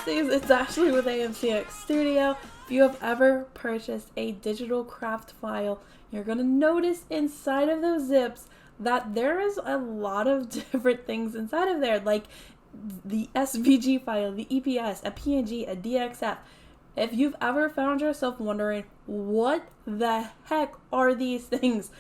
besties, it's Ashley with AMCX Studio. If you have ever purchased a digital craft file, you're going to notice inside of those zips that there is a lot of different things inside of there, like the SVG file, the EPS, a PNG, a DXF. If you've ever found yourself wondering, what the heck are these things?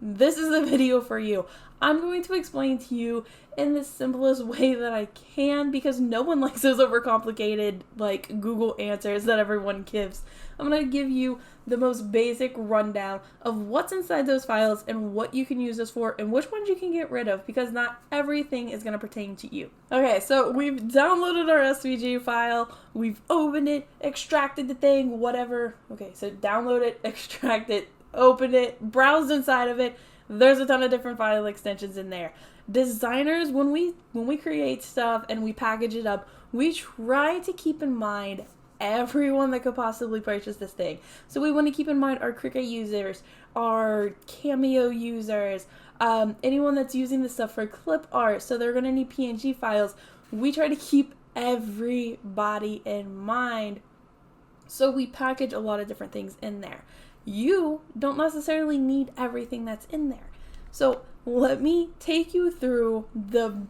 This is the video for you. I'm going to explain to you in the simplest way that I can, because no one likes those overcomplicated like Google answers that everyone gives. I'm going to give you the most basic rundown of what's inside those files and what you can use this for and which ones you can get rid of, because not everything is going to pertain to you. Okay, so we've downloaded our SVG file, we've opened it, extracted the thing, whatever. Okay, so download it, extract it, open it, browse inside of it. There's a ton of different file extensions in there. Designers, when we create stuff and we package it up, we try to keep in mind everyone that could possibly purchase this thing. So we want to keep in mind our Cricut users, our Cameo users, anyone that's using this stuff for clip art, so they're going to need PNG files. We try to keep everybody in mind, so we package a lot of different things in there. You don't necessarily need everything that's in there. So let me take you through the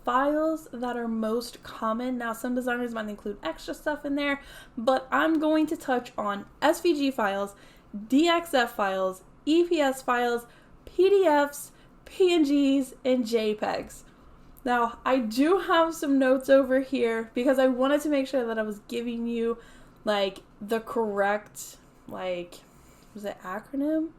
files that are most common. Now, some designers might include extra stuff in there, but I'm going to touch on SVG files, DXF files, EPS files, PDFs, PNGs, and JPEGs. Now, I do have some notes over here because I wanted to make sure that I was giving you like the correct, like, was it acronym?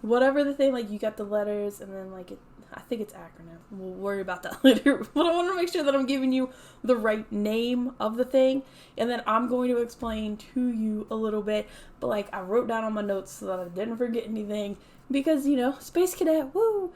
Whatever the thing, like you got the letters and then like I think it's acronym. We'll worry about that later. But I want to make sure that I'm giving you the right name of the thing. And then I'm going to explain to you a little bit. But like I wrote down on my notes so that I didn't forget anything. Because, you know, Space Cadet, woo!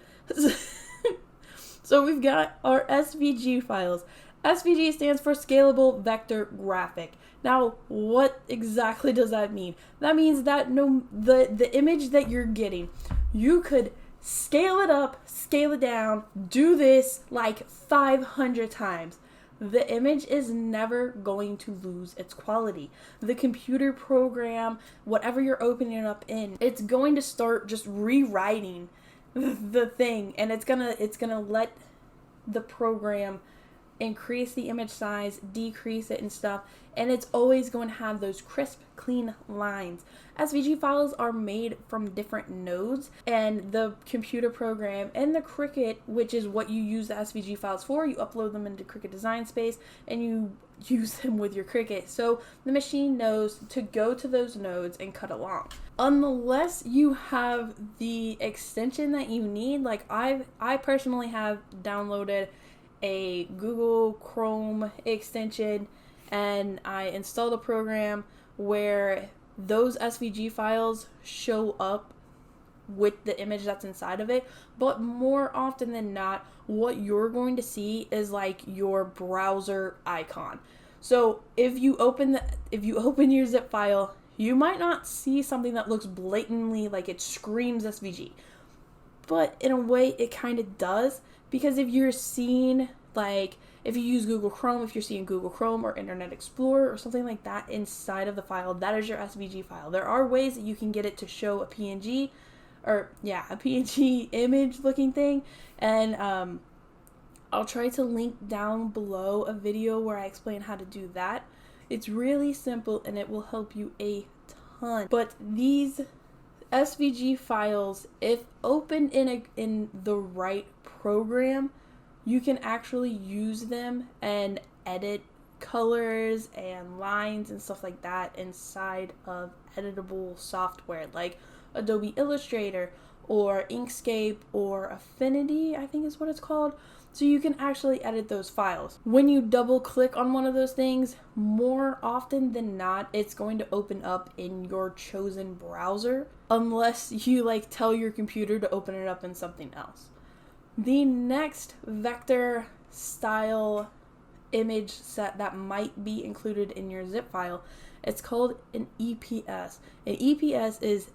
So we've got our SVG files. SVG stands for Scalable Vector Graphic. Now, what exactly does that mean? That means that the image that you're getting, you could scale it up, scale it down, do this like 500 times. The image is never going to lose its quality. The computer program, whatever you're opening it up in, it's going to start just rewriting the thing, and it's gonna let the program increase the image size, decrease it and stuff, and it's always going to have those crisp, clean lines. SVG files are made from different nodes, and the computer program and the Cricut, which is what you use the SVG files for, you upload them into Cricut Design Space and you use them with your Cricut. So the machine knows to go to those nodes and cut along. Unless you have the extension that you need, like I personally have downloaded a Google Chrome extension and I installed a program where those SVG files show up with the image that's inside of it, but more often than not, what you're going to see is like your browser icon. So if you open your zip file, you might not see something that looks blatantly like it screams SVG, but in a way it kind of does, because if you're seeing, like, if you use Google Chrome, if you're seeing Google Chrome or Internet Explorer or something like that inside of the file, that is your SVG file. There are ways that you can get it to show a PNG, or yeah, a PNG image looking thing, and I'll try to link down below a video where I explain how to do that. It's really simple and it will help you a ton. But these SVG files, if opened in the right program, you can actually use them and edit colors and lines and stuff like that inside of editable software like Adobe Illustrator or Inkscape or Affinity, I think is what it's called. So you can actually edit those files. When you double click on one of those things, more often than not, it's going to open up in your chosen browser, unless you like tell your computer to open it up in something else. The next vector style image set that might be included in your zip file, it's called an EPS. An EPS is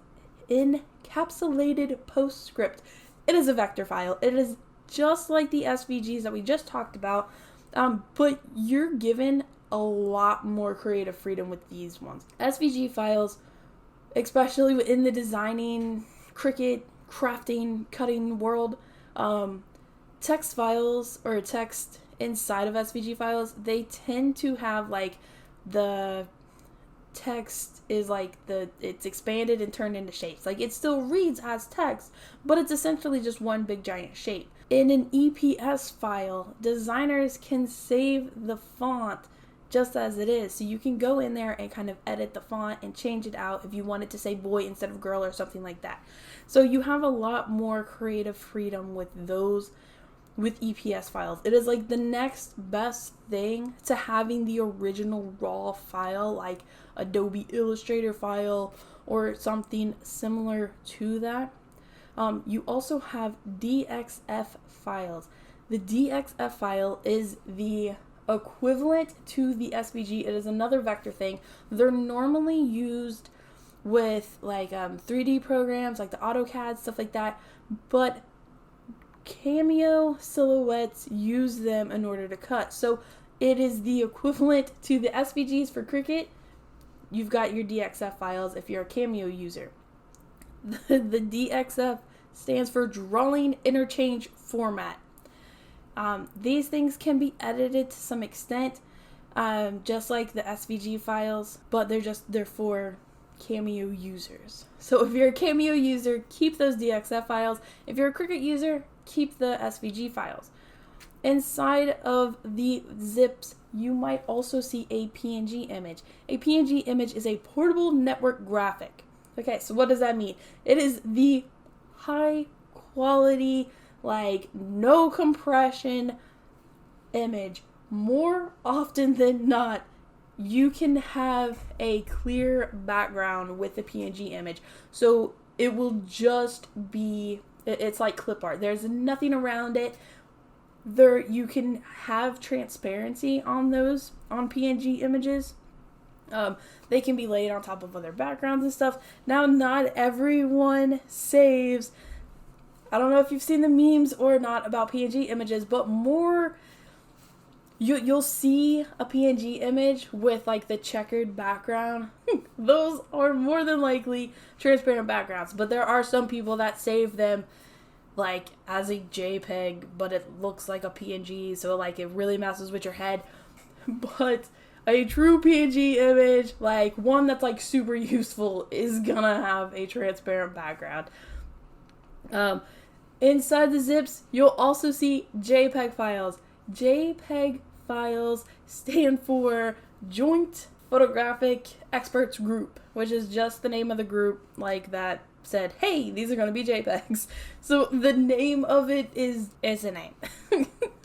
encapsulated postscript. It is a vector file. It is just like the SVGs that we just talked about, but you're given a lot more creative freedom with these ones. SVG files, especially within the designing, cricut, crafting, cutting world, text files or text inside of SVG files, they tend to have like the text is like it's expanded and turned into shapes. Like it still reads as text, but it's essentially just one big giant shape. In an EPS file, designers can save the font just as it is. So you can go in there and kind of edit the font and change it out if you want it to say boy instead of girl or something like that. So you have a lot more creative freedom with those, with EPS files. It is like the next best thing to having the original raw file, like Adobe Illustrator file or something similar to that. You also have DXF files. The DXF file is the equivalent to the SVG. It is another vector thing. They're normally used with like 3D programs like the AutoCAD, stuff like that, but Cameo Silhouettes use them in order to cut. So it is the equivalent to the SVGs for Cricut. You've got your DXF files if you're a Cameo user. The DXF stands for Drawing Interchange Format. These things can be edited to some extent, just like the SVG files, but they're for Cameo users. So if you're a Cameo user, keep those DXF files. If you're a Cricut user, keep the SVG files. Inside of the zips, you might also see a PNG image. A PNG image is a portable network graphic. Okay, so what does that mean? It is the high quality, like no compression image. More often than not, you can have a clear background with the PNG image. So it will just be, it's like clip art. There's nothing around it. You can have transparency on those, on PNG images. They can be laid on top of other backgrounds and stuff. Now, not everyone saves. I don't know if you've seen the memes or not about PNG images, but you'll see a PNG image with like the checkered background. Those are more than likely transparent backgrounds, but there are some people that save them like as a JPEG, but it looks like a PNG, so like it really messes with your head. But a true PNG image, like one that's like super useful, is gonna have a transparent background. Inside the zips, you'll also see JPEG files. JPEG files stand for Joint Photographic Experts Group, which is just the name of the group, like that said, hey, these are going to be JPEGs. So the name of it is a name.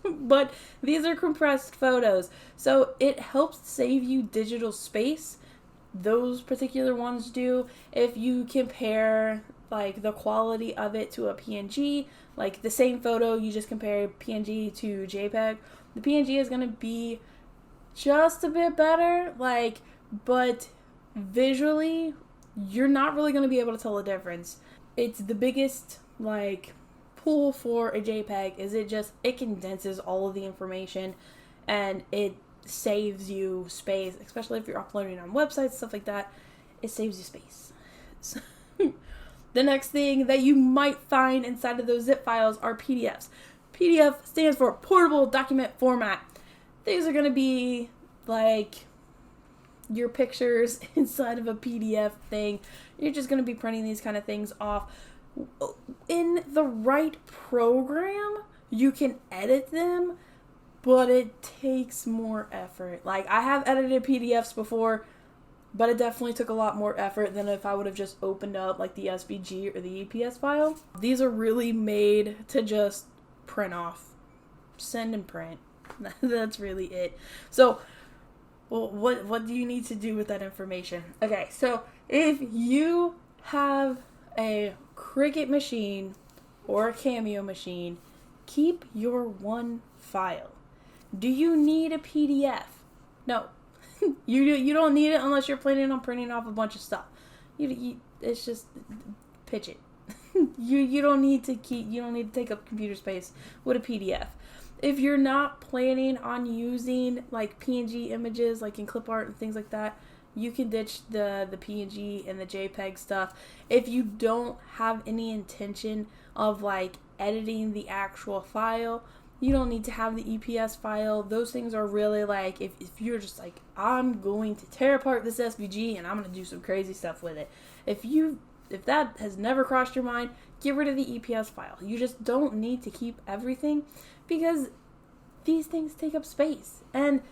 But these are compressed photos. So it helps save you digital space. Those particular ones do. If you compare like the quality of it to a PNG, like the same photo, you just compare PNG to JPEG, the PNG is going to be just a bit better, like, but visually, you're not really going to be able to tell the difference. It's the biggest, like, pull for a JPEG is it condenses all of the information and it saves you space, especially if you're uploading on websites, stuff like that. It saves you space. So, the next thing that you might find inside of those zip files are PDFs. PDF stands for Portable Document Format. These are going to be like your pictures inside of a PDF thing. You're just going to be printing these kind of things off. In the right program, you can edit them, but it takes more effort. Like, I have edited PDFs before, but it definitely took a lot more effort than if I would have just opened up like the SVG or the EPS file. These are really made to just print off, send and print. That's really it. So, well, what do you need to do with that information? Okay, so if you have a Cricut machine or a Cameo machine, keep your one file. Do you need a PDF? No. You don't need it unless you're planning on printing off a bunch of stuff. It's just pitch it. You don't need to take up computer space with a PDF. If you're not planning on using like PNG images like in clip art and things like that, you can ditch the PNG and the JPEG stuff. If you don't have any intention of like editing the actual file, you don't need to have the EPS file. Those things are really like, if you're just like, I'm going to tear apart this SVG and I'm going to do some crazy stuff with it. If that has never crossed your mind, get rid of the EPS file. You just don't need to keep everything because these things take up space. And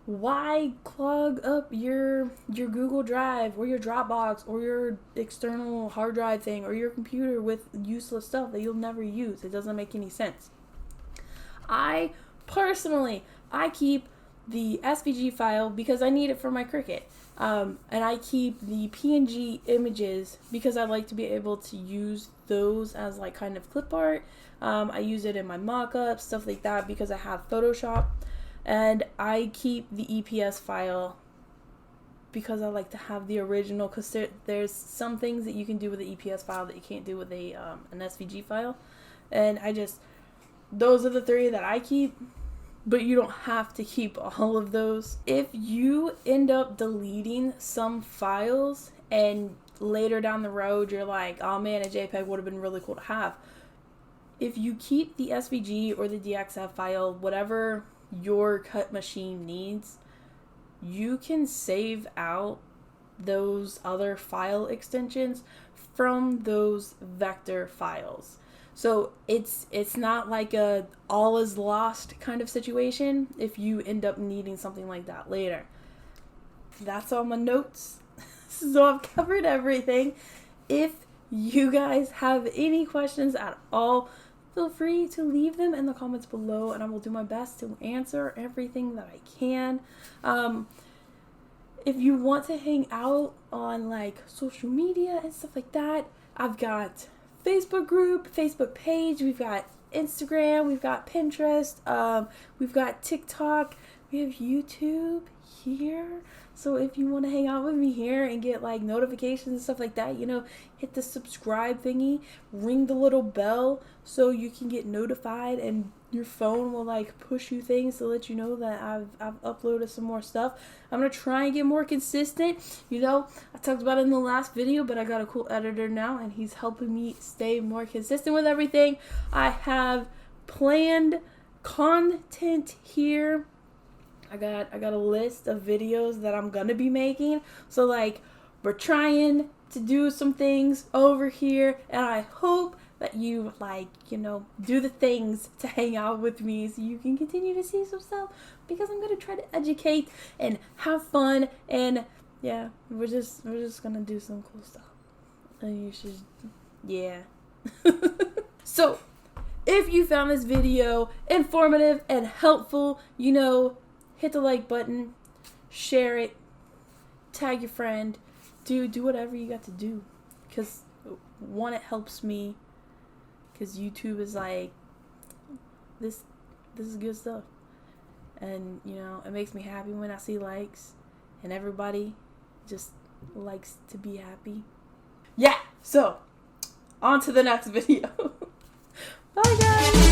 why clog up your Google Drive or your Dropbox or your external hard drive thing or your computer with useless stuff that you'll never use? It doesn't make any sense. I keep the SVG file because I need it for my Cricut. And I keep the PNG images because I like to be able to use those as like kind of clip art. I use it in my mock-ups, stuff like that, because I have Photoshop. And I keep the EPS file because I like to have the original, because there's some things that you can do with the EPS file that you can't do with an SVG file. And those are the three that I keep. But you don't have to keep all of those. If you end up deleting some files and later down the road you're like, oh man, a JPEG would have been really cool to have. If you keep the SVG or the DXF file, whatever your cut machine needs, you can save out those other file extensions from those vector files. So it's not like a all is lost kind of situation if you end up needing something like that later. That's all my notes. So I've covered everything. If you guys have any questions at all, feel free to leave them in the comments below and I will do my best to answer everything that I can. If you want to hang out on like social media and stuff like that, I've got Facebook group, Facebook page, we've got Instagram, we've got Pinterest, we've got TikTok, we have YouTube here. So if you want to hang out with me here and get like notifications and stuff like that, hit the subscribe thingy, ring the little bell so you can get notified and your phone will like push you things to let you know that I've uploaded some more stuff. I'm going to try and get more consistent. I talked about it in the last video, but I got a cool editor now and he's helping me stay more consistent with everything. I have planned content here. I got a list of videos that I'm going to be making. So like we're trying to do some things over here and I hope that you do the things to hang out with me so you can continue to see some stuff, because I'm going to try to educate and have fun, and yeah, we're just going to do some cool stuff. And you should, yeah. So, if you found this video informative and helpful, hit the like button, share it, tag your friend, do whatever you got to do, because one, it helps me, because YouTube is like, this is good stuff, and it makes me happy when I see likes, and everybody just likes to be happy. Yeah, so on to the next video. Bye guys.